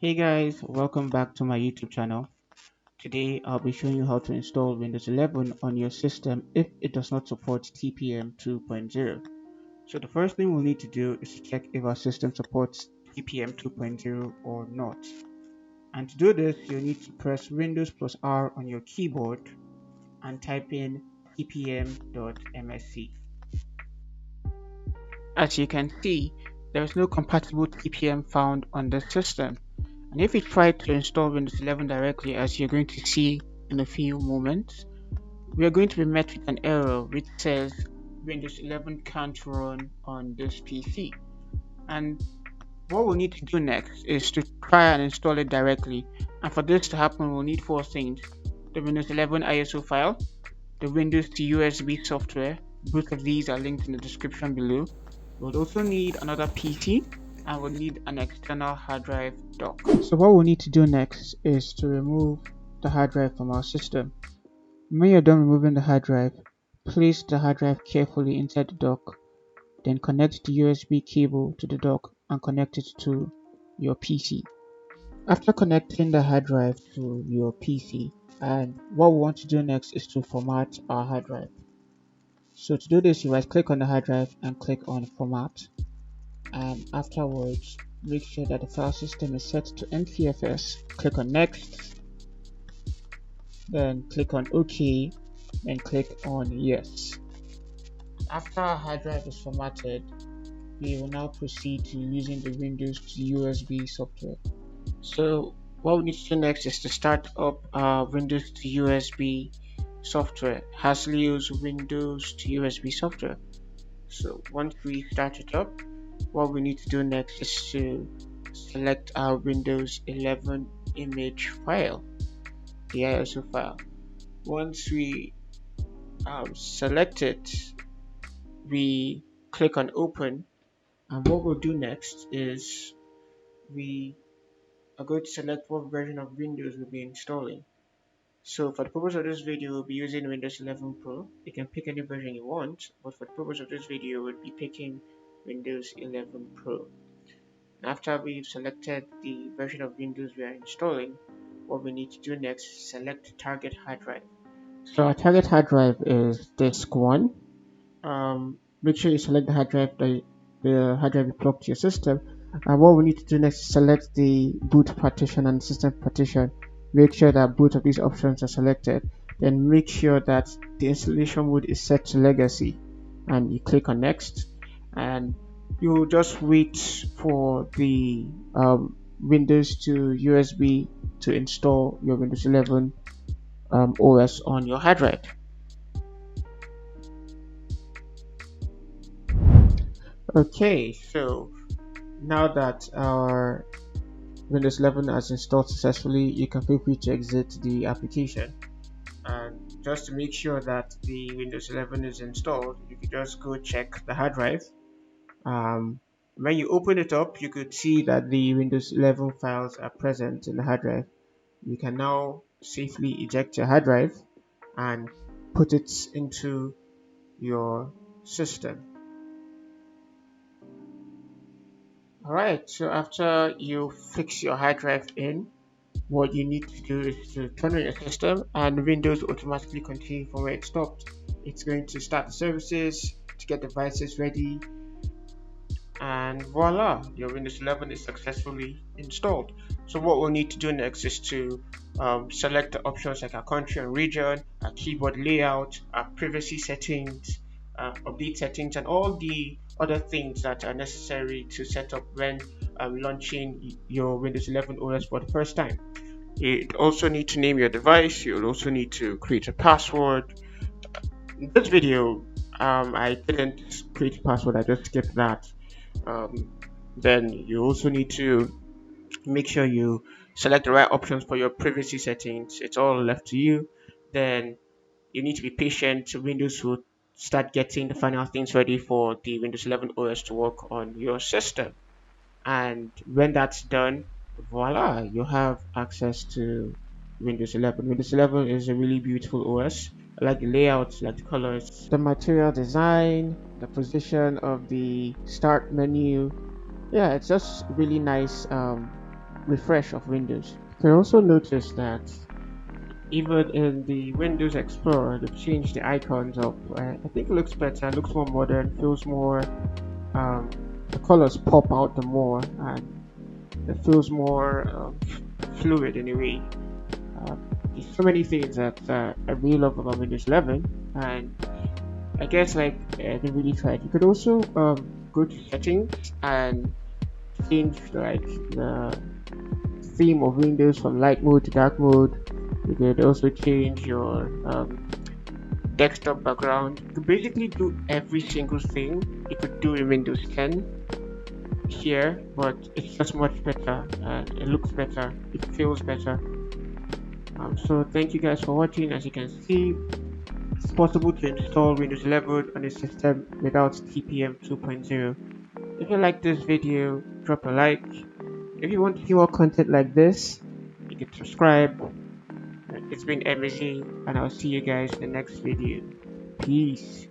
Hey guys, welcome back to my YouTube channel. Today I'll be showing you how to install Windows 11 on your system if it does not support TPM 2.0. So the first thing we'll need to do is to check if our system supports TPM 2.0 or not. And to do this, you'll need to press Windows plus R on your keyboard and type in tpm.msc. As you can see, there is no compatible TPM found on the system. And if you try to install Windows 11 directly, as you're going to see in a few moments, we are going to be met with an error which says Windows 11 can't run on this PC. And what we'll need to do next is to try and install it directly. And for this to happen, we'll need four things: the Windows 11 ISO file, the Windows to USB software. Both of these are linked in the description below. We'll also need another PC, and we'll need an external hard drive dock. So what we'll need to do next is to remove the hard drive from our system. When you're done removing the hard drive, place the hard drive carefully inside the dock, then connect the USB cable to the dock and connect it to your PC. After connecting the hard drive to your PC, and what we want to do next is to format our hard drive. So to do this, you right click on the hard drive and click on format, and afterwards make sure that the file system is set to NTFS. Click on next, then click on OK, then click on yes. After our hard drive is formatted, we will now proceed to using the Windows to USB software. So what we need to do next is to start up our Windows to USB software, Hasleo's Windows to USB software. So once we start it up, what we need to do next is to select our Windows 11 image file, the ISO file. Once we select it, we click on open, and what we'll do next is we are going to select what version of Windows we'll be installing. So for the purpose of this video, we'll be using Windows 11 Pro. You can pick any version you want, but for the purpose of this video, we'll be picking Windows 11 Pro. After we've selected the version of Windows we are installing, what we need to do next is select target hard drive. So our target hard drive is disk 1. Make sure you select the hard drive you plug to your system. And what we need to do next is select the boot partition and system partition. Make sure that both of these options are selected. Then make sure that the installation mode is set to legacy, and you click on next, and you'll just wait for the Windows to USB to install your Windows 11 OS on your hard drive. Okay, so now that our Windows 11 has installed successfully, you can feel free to exit the application. And just to make sure that the Windows 11 is installed, you can just go check the hard drive. When you open it up, you could see that the Windows 11 files are present in the hard drive. You can now safely eject your hard drive and put it into your system. Alright, so after you fix your hard drive in, what you need to do is to turn on your system, and Windows will automatically continue from where it stopped. It's going to start the services to get devices ready, and voila, your Windows 11 is successfully installed. So what we'll need to do next is to select the options like our country and region, our keyboard layout, our privacy settings, update settings, and all the other things that are necessary to set up when launching your Windows 11 OS for the first time. You also need to name your device. You'll also need to create a password. In this video, I didn't create a password, I just skipped that. Then you also need to make sure you select the right options for your privacy settings. It's all left to you. Then you need to be patient. Windows will start getting the final things ready for the Windows 11 OS to work on your system. And when that's done, voila, you have access to Windows 11. Windows 11 is a really beautiful OS. I like the layout, I like the colors, the material design, the position of the start menu. Yeah, it's just really nice refresh of Windows. You can also notice that even in the Windows Explorer, they've changed the icons up. I think it looks better, looks more modern, feels more, um, the colors pop out the more, and it feels more fluid in a way. Uh, there's so many things that I really love about Windows 11, and I guess like they really tried. You could also go to settings and change like the theme of Windows from light mode to dark mode. You could also change your desktop background. You could basically do every single thing you could do in Windows 10 here, but it's just much better and it looks better, it feels better. So thank you guys for watching. As you can see, it's possible to install Windows 11 on a system without TPM 2.0. If you like this video, drop a like. If you want to see more content like this, you can subscribe. It's been Emizzay, and I'll see you guys in the next video. Peace.